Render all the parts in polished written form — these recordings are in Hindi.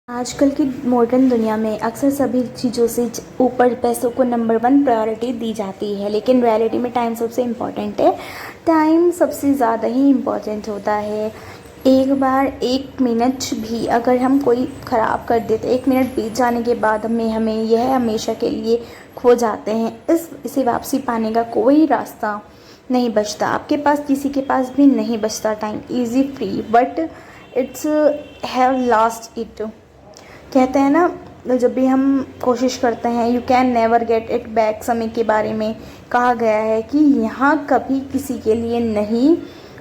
आजकल की मॉडर्न दुनिया में अक्सर सभी चीज़ों से ऊपर पैसों को नंबर वन प्रायोरिटी दी जाती है, लेकिन रियलिटी में टाइम सबसे इम्पॉर्टेंट है। टाइम सबसे ज़्यादा ही इम्पॉर्टेंट होता है। एक बार 1 मिनट भी अगर हम कोई ख़राब कर देते, 1 मिनट बीत जाने के बाद हमें हमें यह हमेशा के लिए खो जाते हैं। इसे वापसी पाने का कोई रास्ता नहीं बचता, आपके पास किसी के पास भी नहीं बचता। Time easy free but it's have last it. कहते हैं ना, जब भी हम कोशिश करते हैं you can never get it back. समय के बारे में कहा गया है कि यहाँ कभी किसी के लिए नहीं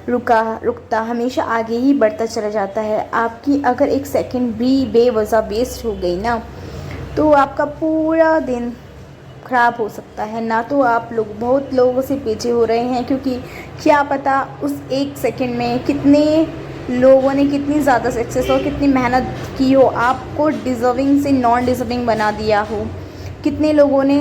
रुकता, हमेशा आगे ही बढ़ता चला जाता है। आपकी अगर 1 सेकंड भी बेवजह वेस्ट हो गई ना, तो आपका पूरा दिन ख़राब हो सकता है। ना तो आप लोग बहुत लोगों से पीछे हो रहे हैं, क्योंकि क्या पता उस 1 सेकंड में कितने लोगों ने कितनी ज़्यादा सक्सेस और कितनी मेहनत की हो, आपको डिज़र्विंग से नॉन डिज़र्विंग बना दिया हो। कितने लोगों ने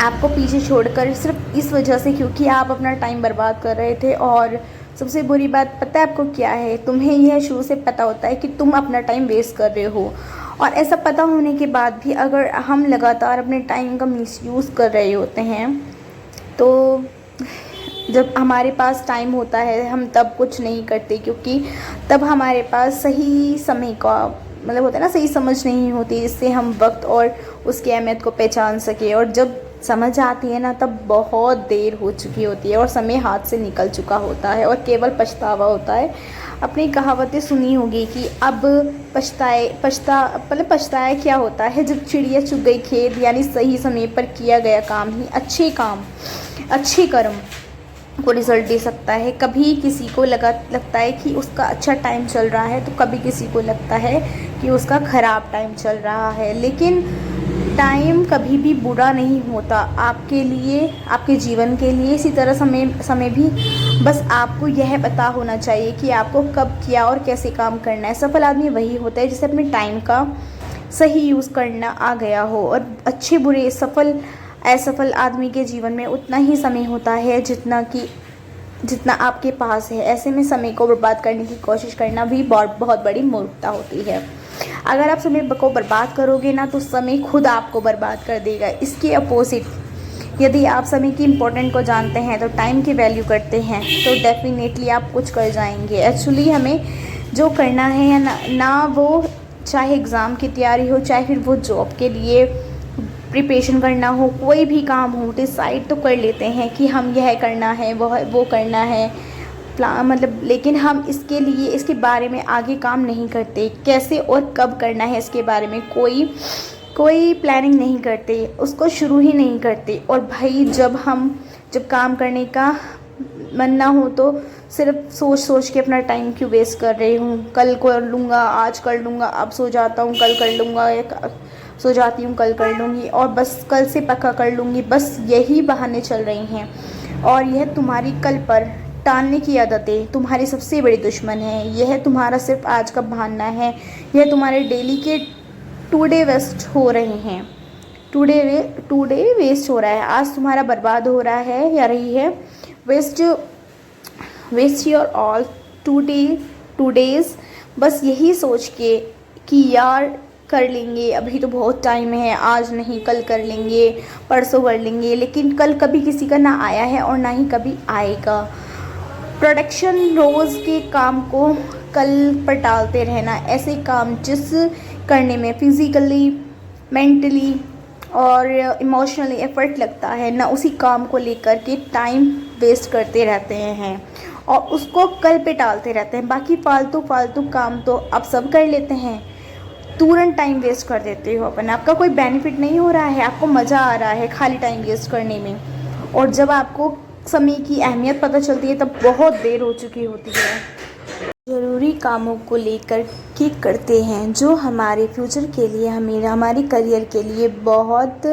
आपको पीछे छोड़कर सिर्फ इस वजह से क्योंकि आप अपना टाइम बर्बाद कर रहे थे। और सबसे बुरी बात पता है आपको क्या है? तुम्हें यह शुरू से पता होता है कि तुम अपना टाइम वेस्ट कर रहे हो, और ऐसा पता होने के बाद भी अगर हम लगातार अपने टाइम का मिसयूज़ कर रहे होते हैं, तो जब हमारे पास टाइम होता है हम तब कुछ नहीं करते, क्योंकि तब हमारे पास सही समय का मतलब होता है ना, सही समझ नहीं होती जिससे हम वक्त और उसकी अहमियत को पहचान सके। और जब समझ आती है ना, तब बहुत देर हो चुकी होती है और समय हाथ से निकल चुका होता है और केवल पछतावा होता है। अपनी कहावतें सुनी होगी कि अब पछताया क्या होता है, जब चिड़िया चुग गई खेत। यानी सही समय पर किया गया काम ही अच्छे कर्म को रिज़ल्ट दे सकता है। कभी किसी को लगता है कि उसका अच्छा टाइम चल रहा है, तो कभी किसी को लगता है कि उसका ख़राब टाइम चल रहा है। लेकिन टाइम कभी भी बुरा नहीं होता आपके लिए, आपके जीवन के लिए। इसी तरह समय भी, बस आपको यह पता होना चाहिए कि आपको कब किया और कैसे काम करना है। सफल आदमी वही होता है जिसे अपने टाइम का सही यूज़ करना आ गया हो। और अच्छे बुरे असफल आदमी के जीवन में उतना ही समय होता है जितना आपके पास है। ऐसे में समय को बर्बाद करने की कोशिश करना भी बहुत बड़ी मूर्खता होती है। अगर आप समय को बर्बाद करोगे ना, तो समय खुद आपको बर्बाद कर देगा। इसके अपोजिट, यदि आप समय की इम्पोर्टेंट को जानते हैं, तो टाइम की वैल्यू करते हैं, तो डेफिनेटली आप कुछ कर जाएंगे। एक्चुअली हमें जो करना है या ना वो चाहे एग्ज़ाम की तैयारी हो, चाहे फिर वो जॉब के लिए प्रिपरेशन करना हो, कोई भी काम हो, डिसाइड तो कर लेते हैं कि हम यह करना है, वो करना है मतलब, लेकिन हम इसके बारे में आगे काम नहीं करते। कैसे और कब करना है इसके बारे में कोई प्लानिंग नहीं करते, उसको शुरू ही नहीं करते। और भाई जब काम करने का मन ना हो, तो सिर्फ सोच के अपना टाइम क्यों वेस्ट कर रही हूँ, कल कर लूँगा, आज कर लूँगा, अब सो जाता हूँ कल कर लूँगा, सो जाती हूँ कल कर लूँगी, और बस कल से पक्का कर लूँगी। बस यही बहाने चल रही हैं, और यह तुम्हारी कल पर टालने की आदतें तुम्हारी सबसे बड़ी दुश्मन है। यह तुम्हारा सिर्फ आज का बहाना है। यह तुम्हारे डेली के टुडे वेस्ट हो रहे हैं। टुडे वेस्ट हो रहा है, आज तुम्हारा बर्बाद हो रहा है या रही है। वेस्ट योर ऑल टुडेज, बस यही सोच के कि यार कर लेंगे, अभी तो बहुत टाइम है, आज नहीं कल कर लेंगे, परसों कर लेंगे। लेकिन कल कभी किसी का ना आया है और ना ही कभी आएगा। प्रोडक्शन रोज़ के काम को कल पर टालते रहना, ऐसे काम जिस करने में फिज़िकली, मेंटली और इमोशनली एफर्ट लगता है ना, उसी काम को लेकर के टाइम वेस्ट करते रहते हैं और उसको कल पे टालते रहते हैं। बाकी फालतू काम तो आप सब कर लेते हैं, तुरंत टाइम वेस्ट कर देते हो अपन। आपका कोई बेनिफिट नहीं हो रहा है, आपको मज़ा आ रहा है खाली टाइम वेस्ट करने में। और जब आपको समय की अहमियत पता चलती है, तब बहुत देर हो चुकी होती है। ज़रूरी कामों को लेकर के करते हैं जो हमारे फ्यूचर के लिए, हमारे करियर के लिए बहुत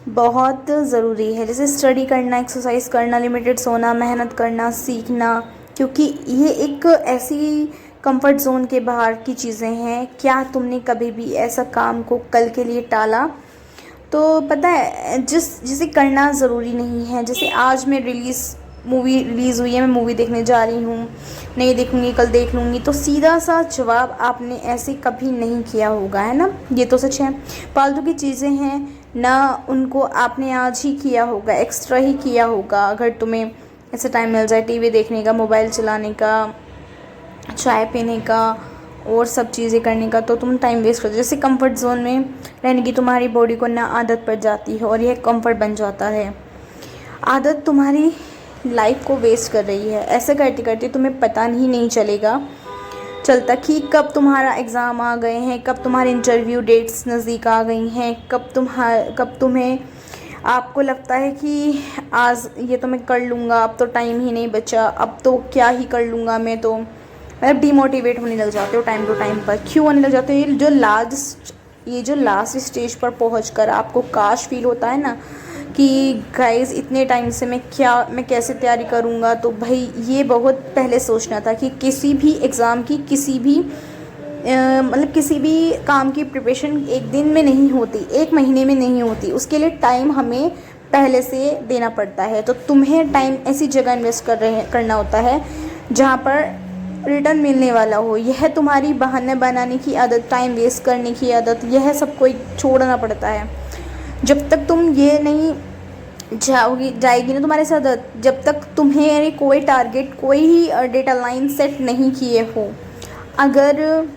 बहुत ज़रूरी है। जैसे स्टडी करना, एक्सरसाइज करना, लिमिटेड सोना, मेहनत करना, सीखना, क्योंकि ये एक ऐसी कंफर्ट जोन के बाहर की चीज़ें हैं। क्या तुमने कभी भी ऐसा काम को कल के लिए टाला? तो पता है, जिसे करना ज़रूरी नहीं है, जैसे आज मैं मूवी रिलीज़ हुई है, मैं मूवी देखने जा रही हूँ, नहीं देखूँगी, कल देख लूँगी, तो सीधा सा जवाब आपने ऐसे कभी नहीं किया होगा, है ना। ये तो सच है। फालतू की चीज़ें हैं ना, उनको आपने आज ही किया होगा, एक्स्ट्रा ही किया होगा। अगर तुम्हें ऐसा टाइम मिल जाए टीवी देखने का, मोबाइल चलाने का, चाय पीने का और सब चीज़ें करने का, तो तुम टाइम वेस्ट कर दो। जैसे कंफर्ट जोन में रहने की तुम्हारी बॉडी को ना आदत पड़ जाती है और यह कंफर्ट बन जाता है। आदत तुम्हारी लाइफ को वेस्ट कर रही है। ऐसे करते करते तुम्हें पता ही नहीं चलता कि कब तुम्हारा एग्ज़ाम आ गए हैं, कब तुम्हारे इंटरव्यू डेट्स नज़दीक आ गई हैं, कब तुम्हें आपको लगता है कि आज ये तो मैं कर लूँगा, अब तो टाइम ही नहीं बचा, अब तो क्या ही कर लूँगा मैं, तो मतलब डीमोटिवेट होने लग जाते हो टाइम टू टाइम पर। क्यों होने लग जाते हो? ये जो लास्ट स्टेज पर पहुंचकर आपको काश फील होता है ना कि गाइस इतने टाइम से मैं कैसे तैयारी करूंगा, तो भाई ये बहुत पहले सोचना था कि किसी भी एग्ज़ाम की, किसी भी किसी भी काम की प्रिपरेशन एक दिन में नहीं होती, एक महीने में नहीं होती। उसके लिए टाइम हमें पहले से देना पड़ता है। तो तुम्हें टाइम ऐसी जगह इन्वेस्ट करना होता है जहाँ पर रिटर्न मिलने वाला हो। यह तुम्हारी बहाने बनाने की आदत, टाइम वेस्ट करने की आदत, यह सब कोई छोड़ना पड़ता है। जब तक तुम ये नहीं जाएगी ना तुम्हारे साथ, जब तक तुम्हें कोई टारगेट, कोई ही डेटा लाइन सेट नहीं किए हो, अगर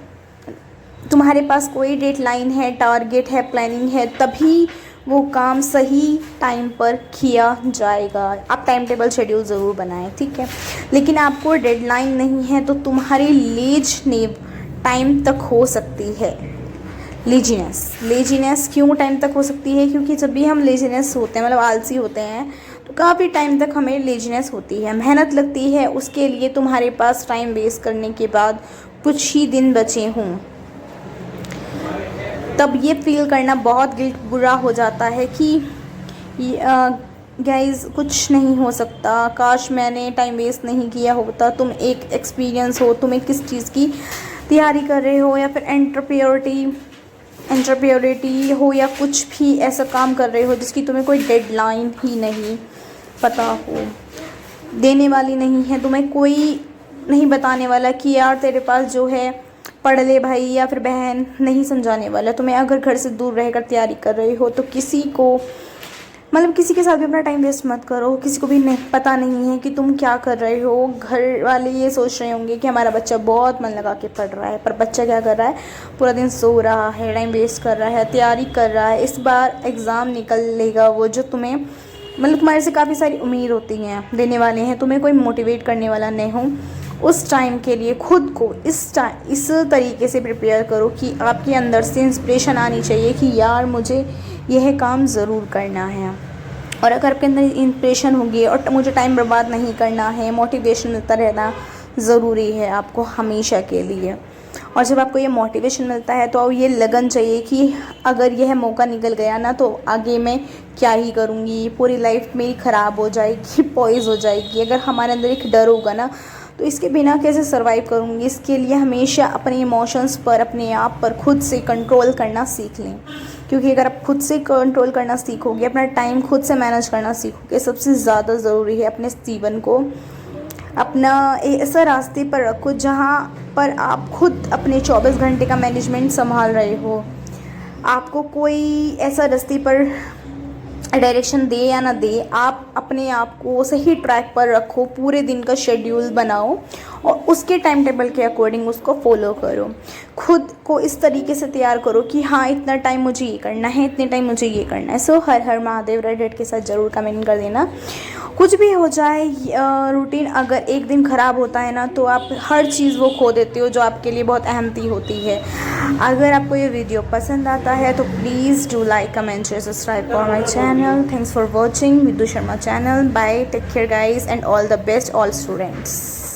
तुम्हारे पास कोई डेडलाइन है, टारगेट है, प्लानिंग है, तभी वो काम सही टाइम पर किया जाएगा। आप टाइम टेबल शेड्यूल ज़रूर बनाएं, ठीक है, लेकिन आपको डेडलाइन नहीं है तो तुम्हारी लेज़नेस टाइम तक हो सकती है। लेजीनेस क्यों टाइम तक हो सकती है? क्योंकि जब भी हम लेजीनेस होते हैं, मतलब आलसी होते हैं, तो काफ़ी टाइम तक हमें लेजीनेस होती है, मेहनत लगती है उसके लिए। तुम्हारे पास टाइम वेस्ट करने के बाद कुछ ही दिन बचे हों, तब ये फील करना बहुत बुरा हो जाता है कि गाइस कुछ नहीं हो सकता, काश मैंने टाइम वेस्ट नहीं किया होता। तुम एक एक्सपीरियंस हो, तुम एक किस चीज़ की तैयारी कर रहे हो, या फिर एंटरप्रेन्योरिटी हो, या कुछ भी ऐसा काम कर रहे हो जिसकी तुम्हें कोई डेडलाइन ही नहीं पता हो, देने वाली नहीं है, तुम्हें कोई नहीं बताने वाला कि यार तेरे पास जो है पढ़ ले भाई, या फिर बहन नहीं समझाने वाला तुम्हें। अगर घर से दूर रहकर तैयारी कर रहे हो तो किसी के साथ भी अपना टाइम वेस्ट मत करो। किसी को भी पता नहीं है कि तुम क्या कर रहे हो। घर वाले ये सोच रहे होंगे कि हमारा बच्चा बहुत मन लगा के पढ़ रहा है, पर बच्चा क्या कर रहा है, पूरा दिन सो रहा है, टाइम वेस्ट कर रहा है, तैयारी कर रहा है। इस बार एग्ज़ाम निकल लेगा वो जो तुम्हें तुम्हारे से काफ़ी सारी उम्मीद होती हैं, देने वाले हैं, तुम्हें कोई मोटिवेट करने वाला नहीं हो। उस टाइम के लिए खुद को इस तरीके से प्रिपेयर करो कि आपके अंदर से इंस्पिरेशन आनी चाहिए कि यार मुझे यह काम ज़रूर करना है। और अगर आपके अंदर इंस्पिरेशन होगी और मुझे टाइम बर्बाद नहीं करना है, मोटिवेशन मिलता रहना ज़रूरी है आपको हमेशा के लिए। और जब आपको ये मोटिवेशन मिलता है तो ये लगन चाहिए कि अगर यह मौका निकल गया ना तो आगे मैं क्या ही करूँगी, पूरी लाइफ मेरी ख़राब हो जाएगी, पॉइज हो जाएगी। अगर हमारे अंदर एक डर होगा ना तो इसके बिना कैसे सर्वाइव करूँगी। इसके लिए हमेशा अपने इमोशंस पर, अपने आप पर खुद से कंट्रोल करना सीख लें, क्योंकि अगर आप खुद से कंट्रोल करना सीखोगे, अपना टाइम खुद से मैनेज करना सीखोगे, सबसे ज़्यादा ज़रूरी है अपने जीवन को अपना ऐसा रास्ते पर रखो जहाँ पर आप खुद अपने 24 घंटे का मैनेजमेंट संभाल रहे हो। आपको कोई ऐसा रास्ते पर डायरेक्शन दे या ना दे, आप अपने आप को सही ट्रैक पर रखो, पूरे दिन का शेड्यूल बनाओ और उसके टाइम टेबल के अकॉर्डिंग उसको फॉलो करो। खुद को इस तरीके से तैयार करो कि हाँ इतना टाइम मुझे ये करना है, इतने टाइम मुझे ये करना है। सो हर हर महादेव रेड हेड के साथ ज़रूर कमेंट कर देना। कुछ भी हो जाए, रूटीन अगर एक दिन ख़राब होता है ना तो आप हर चीज़ वो खो देते हो जो आपके लिए बहुत अहमती होती है। अगर आपको ये वीडियो पसंद आता है तो please do like, comment, share, subscribe for my channel. Thanks for watching Viddu Sharma channel. Bye, take care guys and all the best all students.